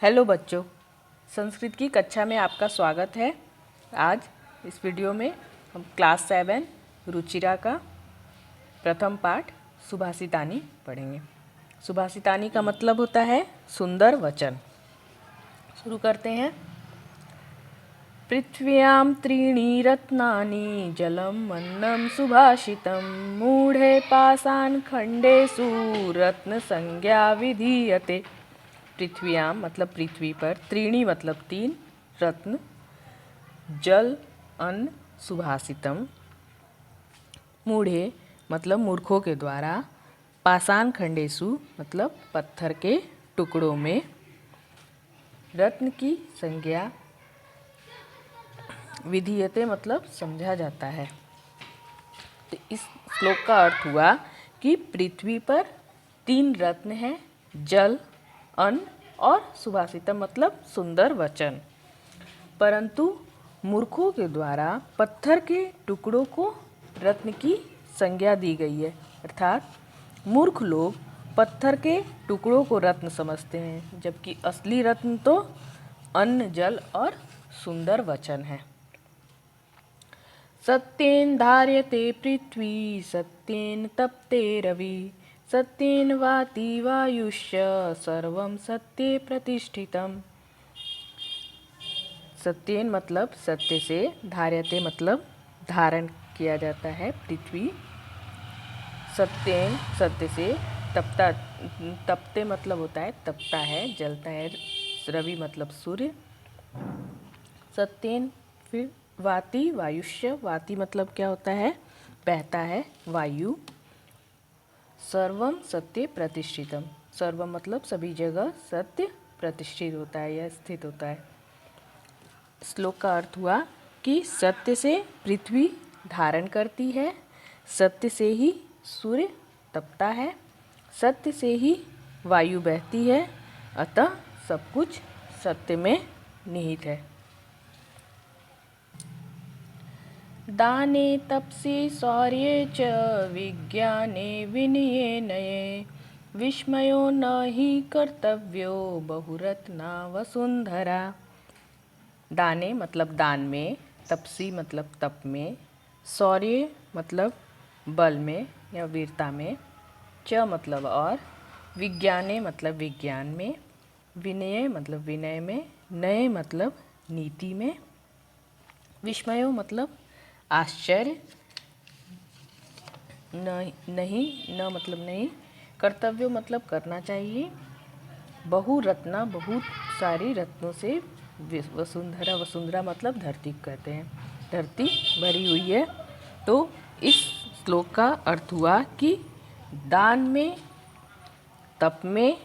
Hello बच्चों, संस्कृत की कक्षा में आपका स्वागत है। आज इस वीडियो में हम क्लास 7 रुचिरा का प्रथम पाठ सुभाषितानी पढ़ेंगे। सुभाषितानी का मतलब होता है सुंदर वचन। शुरू करते हैं। पृथ्व्यां त्रीणि रत्नानि जलम अन्नम सुभाषितम मूढ़े पाषाण खंडेषु रत्न संज्ञा विधीयते। पृथ्व्याम मतलब पृथ्वी पर, त्रीणी मतलब तीन, रत्न, जल, अन्न, सुभाषितम, मूढ़े मतलब मूर्खों के द्वारा, पाषाण खंडेषु मतलब पत्थर के टुकड़ों में, रत्न की संज्ञा, विधीयते मतलब समझा जाता है। तो इस श्लोक का अर्थ हुआ कि पृथ्वी पर तीन रत्न हैं, जल, अन्न और सुभाषितम मतलब सुंदर वचन, परंतु मूर्खों के द्वारा पत्थर के टुकड़ों को रत्न की संज्ञा दी गई है। अर्थात मूर्ख लोग पत्थर के टुकड़ों को रत्न समझते हैं, जबकि असली रत्न तो अन्न, जल और सुंदर वचन है। सत्येन धार्यते पृथ्वी सत्येन तप्ते रवि सत्येन वाति वायुश्च सर्वं सत्ये प्रतिष्ठितम्। सत्येन मतलब सत्य से, धार्यते मतलब धारण किया जाता है पृथ्वी, सत्येन सत्य से, तपता, तपते मतलब होता है तपता है, जलता है, रवि मतलब सूर्य, सत्येन, फिर वाति वायुष्य, वाति मतलब क्या होता है, बहता है वायु, सर्वम सत्य प्रतिष्ठितम, सर्वम मतलब सभी जगह सत्य प्रतिष्ठित होता है या स्थित होता है। श्लोक का अर्थ हुआ कि सत्य से पृथ्वी धारण करती है, सत्य से ही सूर्य तपता है, सत्य से ही वायु बहती है, अतः सब कुछ सत्य में निहित है। दाने तपसि शौर्ये च विज्ञाने विनये नये विस्मयो न हि कर्तव्यो बहुरत्ना वसुंधरा। दाने मतलब दान में, तपसी मतलब तप में, शौर्य मतलब बल में या वीरता में, च मतलब और, विज्ञाने मतलब विज्ञान में, विनय मतलब विनय में, नये मतलब नीति में, विस्मयो मतलब आश्चर्य, नहीं, न मतलब नहीं, कर्तव्य मतलब करना चाहिए, बहु रत्ना बहुत सारी रत्नों से वसुंधरा, वसुंधरा मतलब धरती कहते हैं, धरती भरी हुई है। तो इस श्लोक का अर्थ हुआ कि दान में, तप में,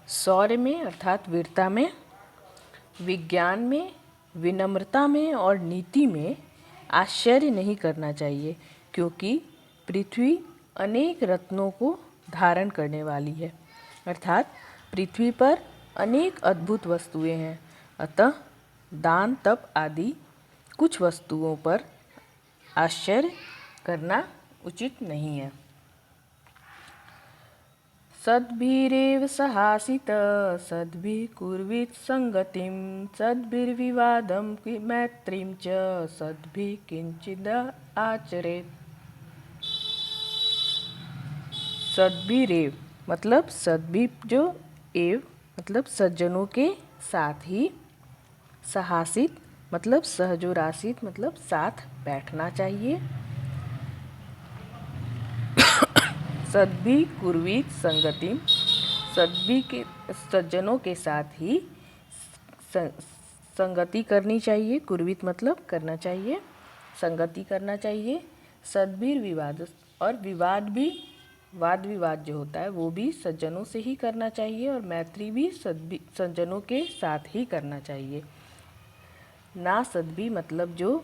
शौर्य में अर्थात वीरता में, विज्ञान में, विनम्रता में और नीति में आश्चर्य नहीं करना चाहिए, क्योंकि पृथ्वी अनेक रत्नों को धारण करने वाली है। अर्थात पृथ्वी पर अनेक अद्भुत वस्तुएं हैं, अतः दान, तप आदि कुछ वस्तुओं पर आश्चर्य करना उचित नहीं है। सद्भिरेव सहासित सद्भिः कुर्वीत संगतिं सद्भिर्विवादं मैत्रीं च सद्भिः किंचिद आचरेत्। सद्भिरेव मतलब सद्भि जो एव मतलब सज्जनों के साथ ही, सहासित मतलब सहजोरासित मतलब साथ बैठना चाहिए, सद्भि कुर्वीत संगतिम सद्भि के सज्जनों के साथ ही संगति करनी चाहिए, कुर्वीत मतलब करना चाहिए, संगति करना चाहिए, सद्भिर विवाद और विवाद भी, वाद विवाद जो होता है वो भी सज्जनों से ही करना चाहिए, और मैत्री भी सज्जनों के साथ ही करना चाहिए। ना सद्भि मतलब जो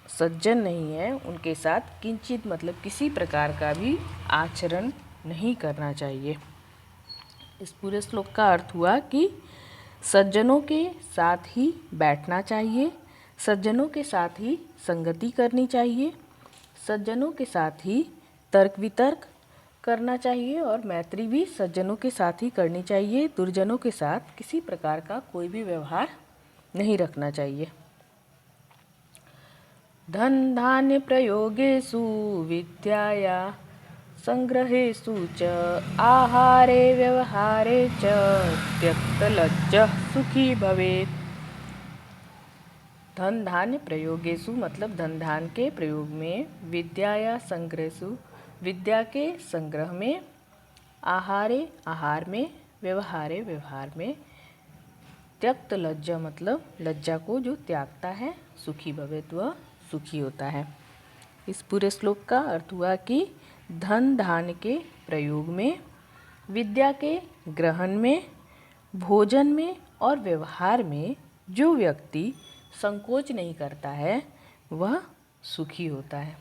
सज्जन नहीं है उनके साथ किंचित मतलब किसी प्रकार का भी आचरण नहीं करना चाहिए। इस पूरे श्लोक का अर्थ हुआ कि सज्जनों के साथ ही बैठना चाहिए, सज्जनों के साथ ही संगति करनी चाहिए, सज्जनों के साथ ही तर्क वितर्क, करना चाहिए और मैत्री भी सज्जनों के साथ ही करनी चाहिए। दुर्जनों के साथ किसी प्रकार का कोई भी व्यवहार नहीं रखना चाहिए। धन धान्य प्रयोगेषु विद्याया संग्रहेषु च आहारे व्यवहारे च त्यक्तलज्जः सुखी भवेत्। धन धान्य प्रयोगेषु मतलब धन धान के प्रयोग में, विद्याया संग्रहेषु विद्या के संग्रह में, आहारे आहार में, व्यवहारे व्यवहार में, त्यक्त लज्जा मतलब लज्जा को जो त्यागता है सुखी भवेत् वह सुखी होता है। इस पूरे श्लोक का अर्थ हुआ कि धन धान्य के प्रयोग में, विद्या के ग्रहण में, भोजन में और व्यवहार में जो व्यक्ति संकोच नहीं करता है वह सुखी होता है।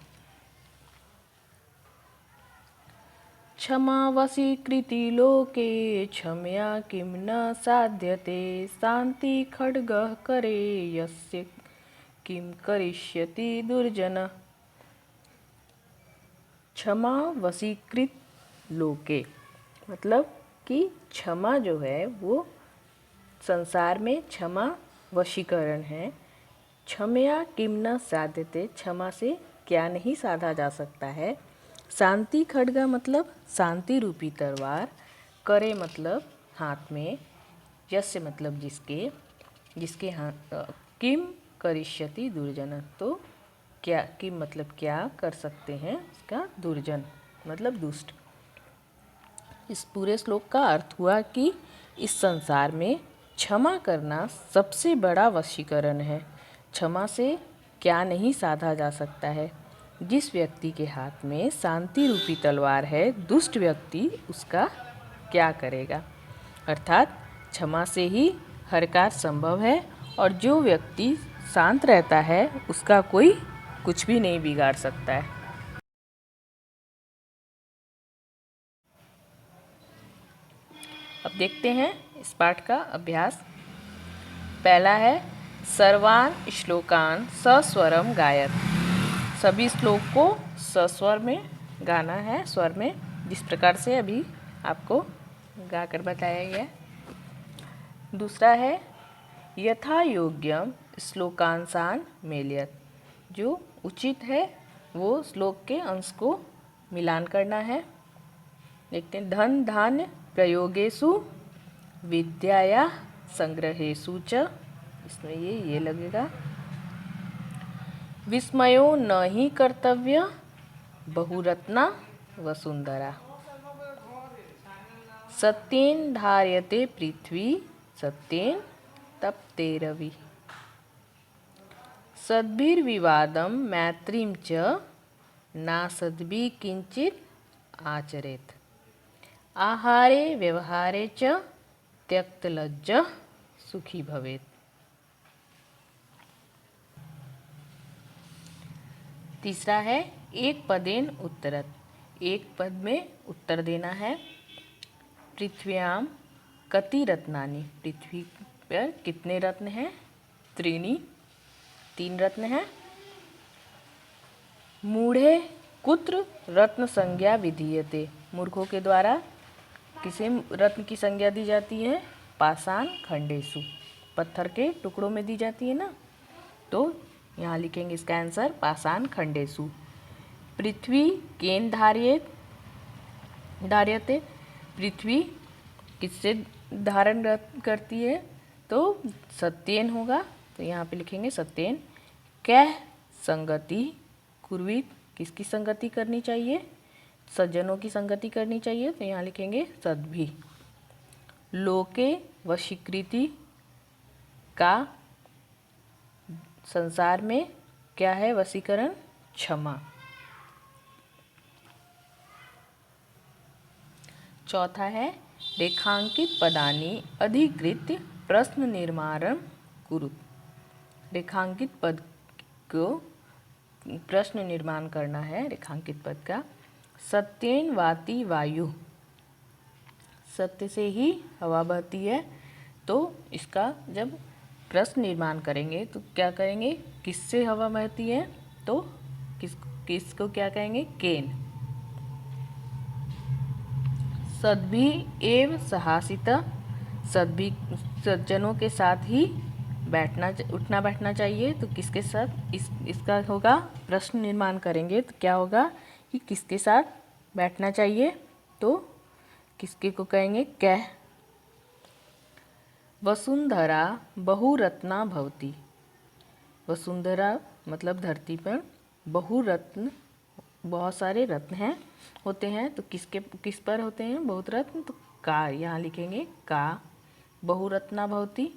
क्षमा वशीकृति लोके क्षमया किं न साध्यते शांति खड्गः करे यस्य किं करिष्यति दुर्जन। क्षमा वशीकृत लोके मतलब कि क्षमा जो है वो संसार में क्षमा वशीकरण है। क्षमया किम न साध्यते क्षमा से क्या नहीं साधा जा सकता है। शांति खड्गा मतलब शांति रूपी तलवार, करे मतलब हाथ में, यस्य मतलब जिसके हाथ, किम करिष्यति दुर्जन तो क्या, किम मतलब क्या कर सकते हैं इसका दुर्जन मतलब दुष्ट। इस पूरे श्लोक का अर्थ हुआ कि इस संसार में क्षमा करना सबसे बड़ा वशीकरण है। क्षमा से क्या नहीं साधा जा सकता है। जिस व्यक्ति के हाथ में शांति रूपी तलवार है, दुष्ट व्यक्ति उसका क्या करेगा। अर्थात क्षमा से ही हर कार्य संभव है और जो व्यक्ति शांत रहता है उसका कोई कुछ भी नहीं बिगाड़ सकता है। अब देखते हैं इस पाठ का अभ्यास। पहला है सर्वान श्लोकान सस्वरम गायत। सभी श्लोक को सस्वर में गाना है, स्वर में, जिस प्रकार से अभी आपको गाकर बताया गया। दूसरा है यथा योग्यम श्लोकांशान मेलयत। जो उचित है वो श्लोक के अंश को मिलान करना है। देखते हैं धन धान्य प्रयोगेषु विद्याया संग्रहेषु च, इसमें ये लगेगा। विस्मयो न ही कर्तव्य बहुरत्ना वसुंधरा। सत्येन धार्यते पृथ्वी सत्येन तप्ते रवि। सद्भिर्विवादं मैत्रीं च नासद्भिः किंचित् आचरेत्। आहारे व्यवहारे च त्यक्तलज्जः सुखी भवेत्। तीसरा है एक पदेन उत्तरत्। एक पद में उत्तर देना है। पृथ्व्याम कति रत्नानि। पृथ्वी पर कितने रत्न हैं। त्रीणि, 3 रत्न हैं। मूढ़े कुत्र रत्न संज्ञा विधीयते। मूर्खों के द्वारा किसे रत्न की संज्ञा दी जाती है। पाषाण खंडेषु, पत्थर के टुकड़ों में दी जाती है ना। तो यहाँ लिखेंगे इसका आंसर पाषाण खंडेषु। पृथ्वी केन धार्यते। पृथ्वी किससे धारण करती है तो सत्येन होगा, तो यहाँ पे लिखेंगे सत्येन। कैः संगति कुर्वीत। किसकी संगति करनी चाहिए। सज्जनों की संगति करनी चाहिए, तो यहाँ लिखेंगे सद्भिः। लोके वशीकृति का संसार में क्या है वशीकरण, क्षमा। चौथा है रेखांकित पदानि अधिकृत्य प्रश्न निर्माणं कुरु। रेखांकित पद को प्रश्न निर्माण करना है, रेखांकित पद का। सत्येन वाति वायु। सत्य से ही हवा बहती है, तो इसका जब प्रश्न निर्माण करेंगे तो क्या करेंगे, किससे हवा बहती है तो किसको क्या कहेंगे, केन। सद्भि एव सहासित, सद्भि सज्जनों के साथ ही उठना बैठना चाहिए। तो किसके साथ इसका होगा, प्रश्न निर्माण करेंगे तो क्या होगा कि किसके साथ बैठना चाहिए, तो किसके को कहेंगे, कह। वसुंधरा बहुरत्ना भवति, वसुंधरा मतलब धरती पर बहुरत्न बहुत सारे रत्न हैं होते हैं, तो किस पर होते हैं बहुत रत्न, तो का यहाँ लिखेंगे का। बहुरत्ना भवति।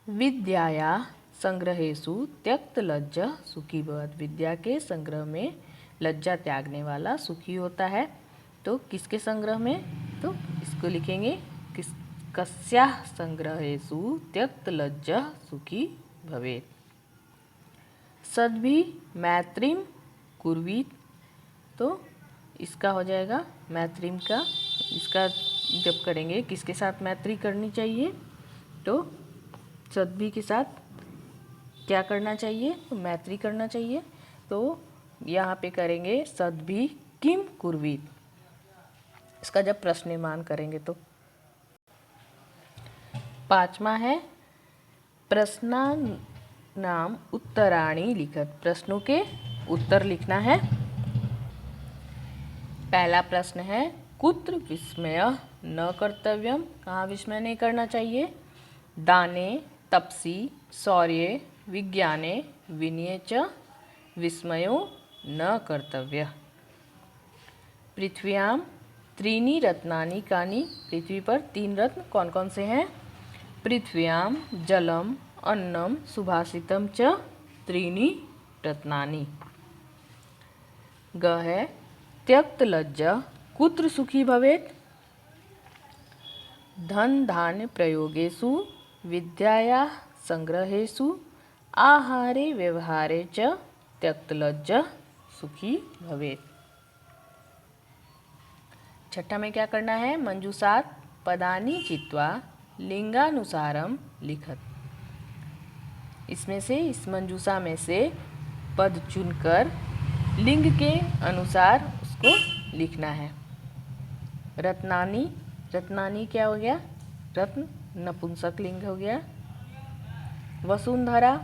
विद्याया संग्रहेषु त्यक्त लज्जा सुखी भवति, विद्या के संग्रह में लज्जा त्यागने वाला सुखी होता है। तो किसके संग्रह में, तो इसको लिखेंगे कस्याः संग्रहेषु त्यक्त लज्जा सुखी भवेत्। सद्भि मैत्रीं कुर्वीत, तो इसका हो जाएगा मैत्रीं का, इसका जब करेंगे किसके साथ मैत्री करनी चाहिए, तो सद्भि के साथ क्या करना चाहिए, तो मैत्री करना चाहिए। तो यहाँ पे करेंगे सद्भि किम कुर्वीत, इसका जब प्रश्न निर्माण करेंगे तो। पांचवा है प्रश्नानाम उत्तराणि लिखत, प्रश्नों के उत्तर लिखना है। पहला प्रश्न है कुत्र विस्मयः न कर्तव्यम, कहाँ विस्मय नहीं करना चाहिए। दाने तपसि शौर्ये विज्ञाने विनये च विस्मयो न कर्तव्यः। पृथ्व्याम त्रीणि रत्नानि कानि, पृथ्वी पर 3 रत्न कौन कौन से हैं। पृथ्व्याम जलम अन्नम सुभाषितम च त्रीणि रत्नानि। ग है त्यक्त लज्जा कुत्र सुखी भवेत्। धन धान्य प्रयोगेषु विद्यायाः संग्रहेषु आहारे व्यवहारे च त्यक्त लज्जा सुखी भवेत्। छठा में क्या करना है, मंजूषात् पदानि चित्वा लिंगानुसारम लिखत, इसमें से इस मंजूषा में से पद चुनकर लिंग के अनुसार उसको लिखना है। रत्नानि, रत्नानि क्या हो गया, रत्न नपुंसक लिंग हो गया। वसुंधरा,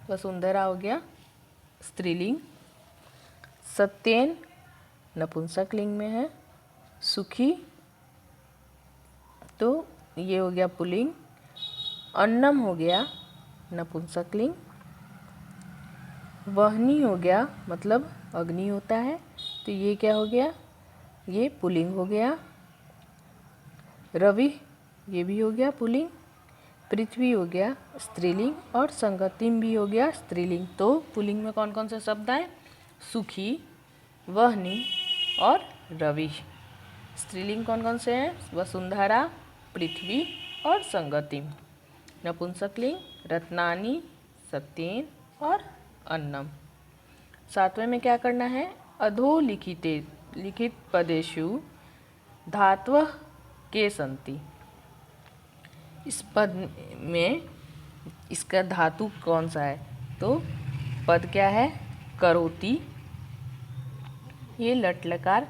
वसुंधरा हो गया स्त्रीलिंग। सत्येन नपुंसक लिंग में है। सुखी, तो ये हो गया पुल्लिंग। अन्नम हो गया नपुंसक लिंग। वहनी हो गया मतलब अग्नि होता है, तो ये क्या हो गया, ये पुल्लिंग हो गया। रवि, ये भी हो गया पुल्लिंग। पृथ्वी हो गया स्त्रीलिंग, और संगतिम भी हो गया स्त्रीलिंग। तो पुल्लिंग में कौन कौन से शब्द आए, सुखी, वहनी और रवि। स्त्रीलिंग कौन कौन से हैं, वसुंधरा, पृथ्वी और संगतिम। नपुंसकलिंग रत्नानि, सत्येन और अन्नम। सातवें में क्या करना है, लिखित पदेषु धात्वः के सन्ति। इस पद में इसका धातु कौन सा है, तो पद क्या है, करोति। ये लट लकार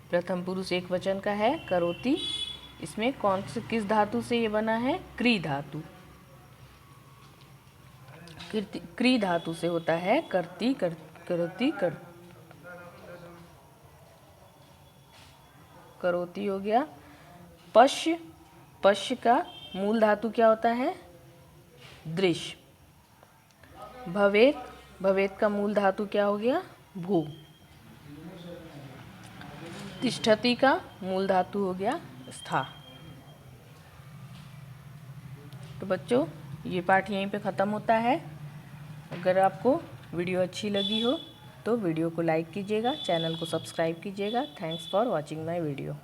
प्रथम पुरुष एक वचन का है, करोति। इसमें कौन से किस धातु से ये बना है, क्री धातु। क्री धातु से होता है करती, करोति, करोति हो गया। पश्य, पश्य का मूल धातु क्या होता है, दृश्य। भवेत, भवेत का मूल धातु क्या हो गया, भू। तिष्ठति का मूल धातु हो गया स्था। तो बच्चों ये पाठ यहीं पे ख़त्म होता है। अगर आपको वीडियो अच्छी लगी हो तो वीडियो को लाइक कीजिएगा, चैनल को सब्सक्राइब कीजिएगा। Thanks for watching my video.